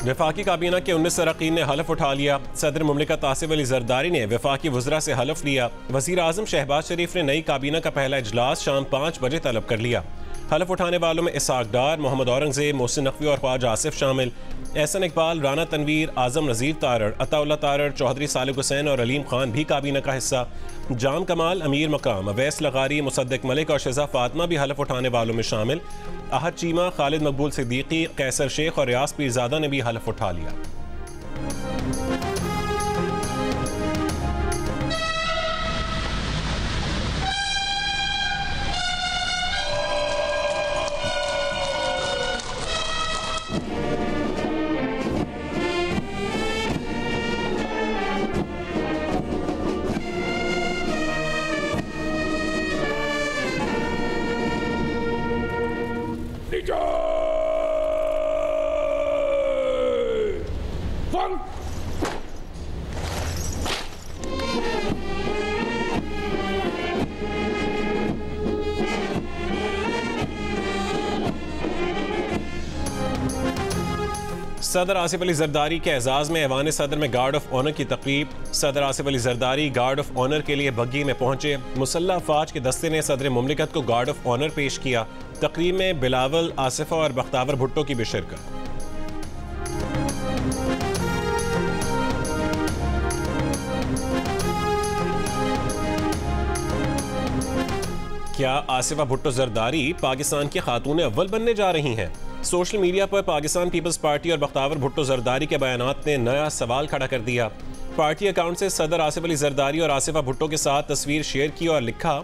वफाकी काबीना के 19 अरकान ने हलफ उठा लिया। सदर मुमलिकत आसिफ अली जरदारी ने वफाकी वज़रा से हलफ लिया। वज़ीर आज़म शहबाज शरीफ ने नई काबीना का पहला इजलास शाम 5 बजे तलब कर लिया। हलफ उठाने वालों में इसहाक डार, मोहम्मद औरंगजेब, मोहसिन नकवी और ख्वाजा आसिफ शामिल। एहसन इकबाल, राना तनवीर, आजम नज़ीर तारड़, अताउल्लाह तारड़, चौधरी सालिक हुसैन और अलीम खान भी काबीना का हिस्सा। जाम कमाल, अमीर मकाम, अवैस लगारी, मुसद्दिक मलिक और शहज़ा फातिमा भी हलफ उठाने वालों में शामिल। अहद चीमा, खालिद मकबूल सिद्दीकी, कैसर शेख और रियाज पीरजादा ने भी हलफ उठा लिया। सदर आसिफ अली जरदारी के एजाज़ में ऐवान सदर में गार्ड ऑफ ऑनर की तकरीब। सदर Asif Ali Zardari guard of honour के लिए बग्गी में पहुंचे। मुसल्लह अफवाज के दस्ते ने सदर मुमलिकत को गार्ड ऑफ ऑनर पेश किया। तकरीब में बिलावल, आसिफा और बख्तावर भुट्टो की भी शिरकत। क्या आसिफा भुट्टो जरदारी पाकिस्तान की खातून अव्वल बनने जा रही हैं? सोशल मीडिया पर पाकिस्तान पीपल्स पार्टी और बख्तावर भुट्टो जरदारी के बयानात ने नया सवाल खड़ा कर दिया। पार्टी अकाउंट से सदर आसिफ अली जरदारी और आसिफा भुट्टो के साथ तस्वीर शेयर की और लिखा,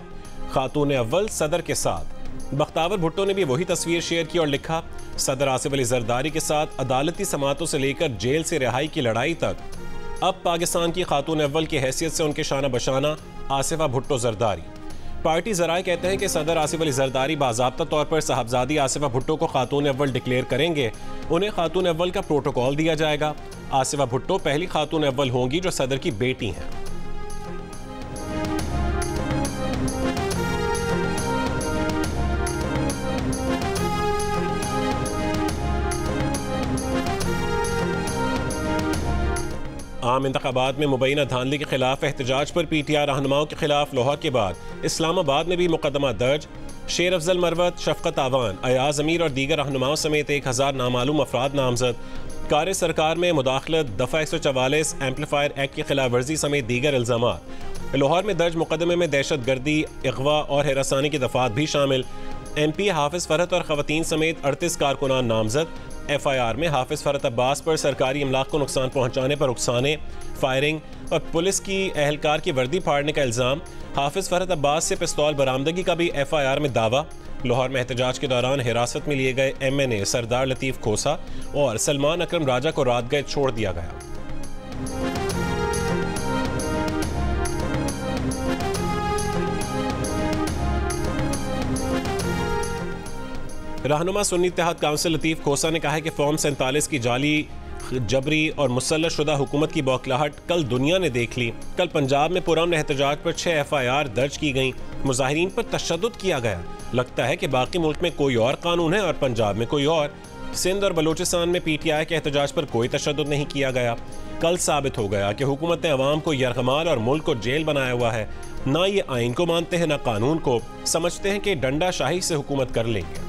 खातून अव्वल सदर के साथ। बख्तावर भुट्टो ने भी वही तस्वीर शेयर की और लिखा, सदर आसिफ अली जरदारी के साथ अदालती समातों से लेकर जेल से रिहाई की लड़ाई तक। अब पाकिस्तान की खातून अव्वल की हैसियत से उनके शाना बशाना आसिफा भुट्टो जरदारी। पार्टी ज़राए कहते हैं कि सदर आसिफ अली जरदारी बाज़ाब्ता तौर पर साहबजादी आसिफा भुट्टो को खातून अव्वल डिक्लेयर करेंगे। उन्हें खातून अव्वल का प्रोटोकॉल दिया जाएगा। आसिफा भुट्टो पहली खातून अव्वल होंगी जो सदर की बेटी हैं। आम इंतखाबात में मुबैना धांधली के खिलाफ एहतजाज पर PTI रहनुमाओं के खिलाफ लाहौर के बाद इस्लामाबाद में भी मुकदमा दर्ज। शेर अफजल मरवत, शफकत आवान, अयाज अमीर और दीगर रहनुमाओं समेत 1000 नामालूम अफराद नामजद। कार्य सरकार में मुदाखलत, दफ़ा 144, एम्पलीफायर एक्ट की खिलाफ वर्जी समेत दीगर इल्ज़ामात। लाहौर में दर्ज मुकदमे में दहशत गर्दी, अगवा और हिरासानी की दफ़ात भी शामिल। MP हाफिज फरहत और ख़वातीन समेत 38 कारकुनान नामजद। FIR में हाफिज फरहत अब्बास पर सरकारी इमलाक को नुकसान पहुँचाने पर उकसाने, फायरिंग और पुलिस की एहलकार की वर्दी फाड़ने का इल्ज़ाम। हाफिज फरहत अब्बास से पिस्तौल बरामदगी का भी FIR में दावा। लाहौर में एहतजाज के दौरान हिरासत में लिए गए MNA सरदार लतीफ़ खोसा और सलमान अकरम राजा को रात गए छोड़ दिया गया। रहनुमा सुन्नी इत्तेहाद काउंसिल लतीफ़ खोसा ने कहा है कि फॉर्म 47 की जाली, जबरी और मुसल्लत शुदा हुकूमत की बौखलाहट कल दुनिया ने देख ली। कल पंजाब में पुरअमन एहतजाज पर 6 FIR दर्ज की गई। मुजाहिरीन पर तशद्दुद किया गया। लगता है कि बाकी मुल्क में कोई और कानून है और पंजाब में कोई और। सिंध और बलूचिस्तान में PTI के एहतजाज पर कोई तशद्दुद नहीं किया गया। कल साबित हो गया कि हुकूमत ने अवाम को यरगमाल और मुल्क को जेल बनाया हुआ है। ना ये आइन को मानते हैं, ना कानून को। समझते हैं कि डंडा शाही से हुकूमत कर लेंगे।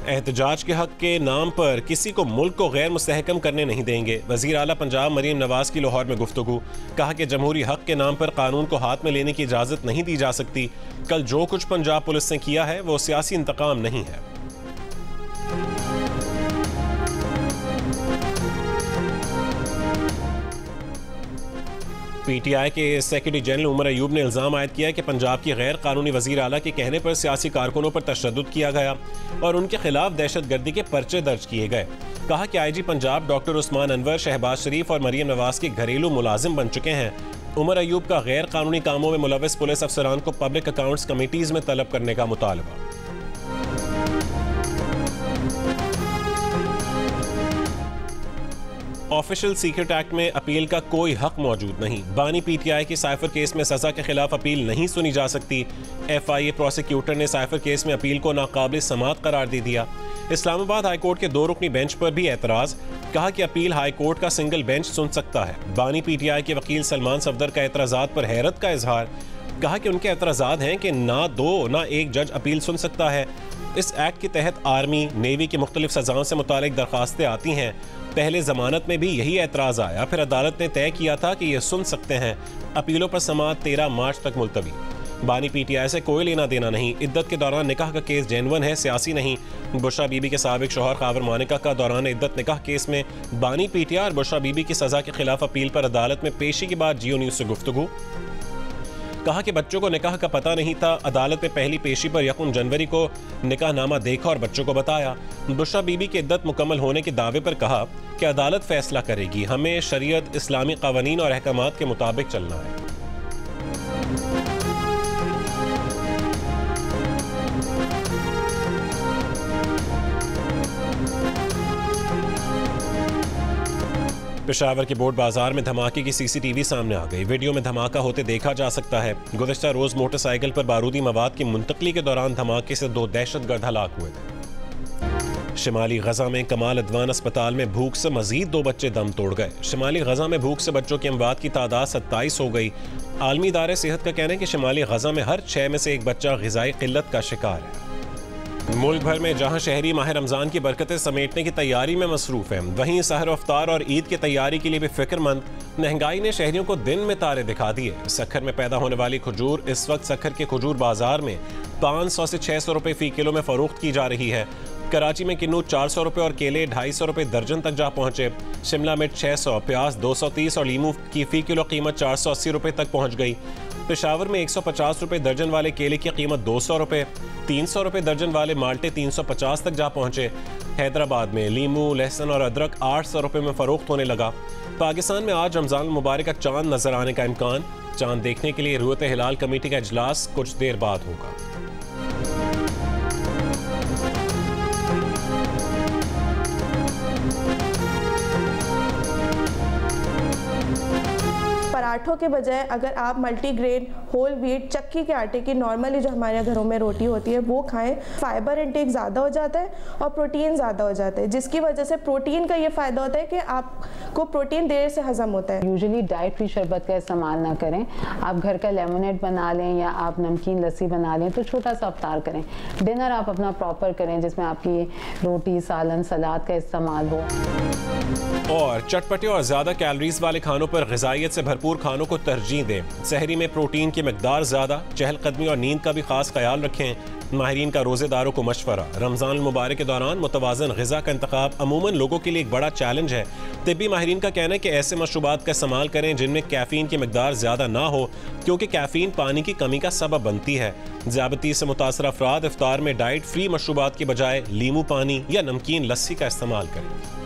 एहतजाज के हक के नाम पर किसी को मुल्क को गैर मुस्तहकम करने नहीं देंगे। वज़ीर आला पंजाब मरीम नवाज की लाहौर में गुफ्तगू। कहा कि जमहूरी हक के नाम पर कानून को हाथ में लेने की इजाज़त नहीं दी जा सकती। कल जो कुछ पंजाब पुलिस ने किया है वो सियासी इंतकाम नहीं है। PTI के सेक्रेटरी जनरल उमर अयूब ने इल्ज़ाम आयद किया है कि पंजाब की गैर कानूनी वज़ीर आला के कहने पर सियासी कारकुनों पर तशद्दुद किया गया और उनके खिलाफ दहशत गर्दी के पर्चे दर्ज किए गए। कहा कि IG पंजाब डॉक्टर उस्मान अनवर, शहबाज शरीफ और मरीम नवाज के घरेलू मुलाजिम बन चुके हैं। उमर अयूब का गैर कानूनी कामों में मुलव्वस पुलिस अफसरान को पब्लिक अकाउंट्स कमेटीज़ में तलब करने का मुतालबा। ऑफिशियल सीक्रेट एक्ट में अपील का कोई हक मौजूद नहीं। बानी पीटीआई की साइफर केस में सजा के खिलाफ अपील नहीं सुनी जा सकती। FIA प्रोसिक्यूटर ने साइफर केस में अपील को नाकाबिल समाअत करार दे दिया। इस्लामाबाद हाई कोर्ट के 2 रुकनी बेंच पर भी एतराज, कहा कि अपील हाई कोर्ट का सिंगल बेंच सुन सकता है। बानी पीटीआई के वकील सलमान सफदर का एतराज़ात पर हैरत का इजहार, कहा कि उनके एतराज़ात हैं कि ना 2 ना 1 जज अपील सुन सकता है। इस एक्ट के तहत आर्मी नेवी की मुख्तलिफ सजाओं से मुतालिक दरख्वास्तें आती हैं। पहले जमानत में भी यही एतराज़ आया, फिर अदालत ने तय किया था कि ये सुन सकते हैं। अपीलों पर समाअत 13 मार्च तक मुलतवी। बानी पीटीआई से कोई लेना देना नहीं। इद्दत के दौरान निकाह का केस जेन्युइन है, सियासी नहीं। बुशरा बीबी के साबिक शौहर खावर मानिका का दौरान इद्दत निकाह केस में बानी पीटीआई और बुशरा बीबी की सजा के खिलाफ अपील पर अदालत में पेशी के बाद जियो न्यूज़ से गुफ्तगू, कहा कि बच्चों को निकाह का पता नहीं था। अदालत में पहली पेशी पर 1 जनवरी को निकाहनामा देखा और बच्चों को बताया। बुशरा बीबी की इद्दत मुकम्मल होने के दावे पर कहा कि अदालत फैसला करेगी, हमें शरीयत, इस्लामी कानून और अहकामात के मुताबिक चलना है। पेशावर के बोर्ड बाजार में धमाके की CCTV सामने आ गई। वीडियो में धमाका होते देखा जा सकता है। गुज़िश्ता रोज मोटरसाइकिल पर बारूदी मवाद की मुंतकली के दौरान धमाके से 2 दहशतगर्द हलाक हुए थे। शिमाली गजा में कमाल अदवान अस्पताल में भूख से मजीद 2 बच्चे दम तोड़ गए। शिमाली गजा में भूख से बच्चों की अमवात की तादाद 27 हो गई। आलमी इदारे सेहत का कहना है कि शिमाली गजा में हर 6 में से 1 बच्चा ग़िज़ाई क़िल्लत का शिकार है। मुल्क भर में जहां शहरी माह रमज़ान की बरकतें समेटने की तैयारी में मसरूफ़ हैं, वहीं सहर अफ्तार और ईद की तैयारी के लिए भी फिक्रमंद। महंगाई ने शहरियों को दिन में तारे दिखा दिए। सखर में पैदा होने वाली खजूर इस वक्त सखर के खजूर बाजार में 500 से 600 रुपये फ़ी किलो में फ़रोख्त की जा रही है। कराची में किन्नू 400 रुपये और केले 250 रुपये दर्जन तक जा पहुँचे। शिमला मिर्च 600, प्याज 230 और लीमू की फ़ी किलो कीमत 480 रुपये तक पहुँच गई। पेशावर में 150 रुपये दर्जन वाले केले की कीमत 200 रुपये, 300 रुपये दर्जन वाले माल्टे 350 तक जा पहुँचे। हैदराबाद में लीमू, लहसुन और अदरक 800 रुपये में फ़रोख्त होने लगा। पाकिस्तान में आज रमज़ान मुबारक का चांद नजर आने का इम्कान। चांद देखने के लिए रुयत हिलाल कमेटी का इजलास कुछ देर बाद होगा। पराठों के बजाय अगर आप मल्टीग्रेन, होल व्हीट, चक्की के आटे की नॉर्मली जो हमारे घरों में रोटी होती है वो खाएं। फाइबर इंटेक ज़्यादा हो जाता है और प्रोटीन ज़्यादा हो जाता है, जिसकी वजह से प्रोटीन का ये फ़ायदा होता है कि आपको प्रोटीन देर से हजम होता है। यूजुअली डाइटरी शरबत का इस्तेमाल ना करें। आप घर का लेमनेड बना लें या आप नमकीन लस्सी बना लें तो छोटा सा अफ्तार करें। डिनर आप अपना प्रॉपर करें जिसमें आपकी रोटी, सालन, सलाद का इस्तेमाल हो। और चटपटे और ज़्यादा कैलोरीज वाले खानों पर ग़िज़ाइयत से भरपूर खानों को तरजीह दें। सहरी में प्रोटीन की मिकदार ज़्यादा, चहलकदमी और नींद का भी खास ख्याल रखें। माहिरीन का रोज़ेदारों को मशवरा। रमज़ान मुबारक के दौरान मुतवाज़न ग़िज़ा का इंतखाब अमूमन लोगों के लिए एक बड़ा चैलेंज है। तिब्बी माहिरीन का कहना है कि ऐसे मशरूबात का इस्तेमाल करें जिनमें कैफ़ीन की मिकदार ज़्यादा ना हो, क्योंकि कैफ़ीन पानी की कमी का सबब बनती है। ज़ियादती से मुतासर अफराद इफ्तार में डाइट फ्री मशरूबात की बजाय लीमू पानी या नमकीन लस्सी का इस्तेमाल करें।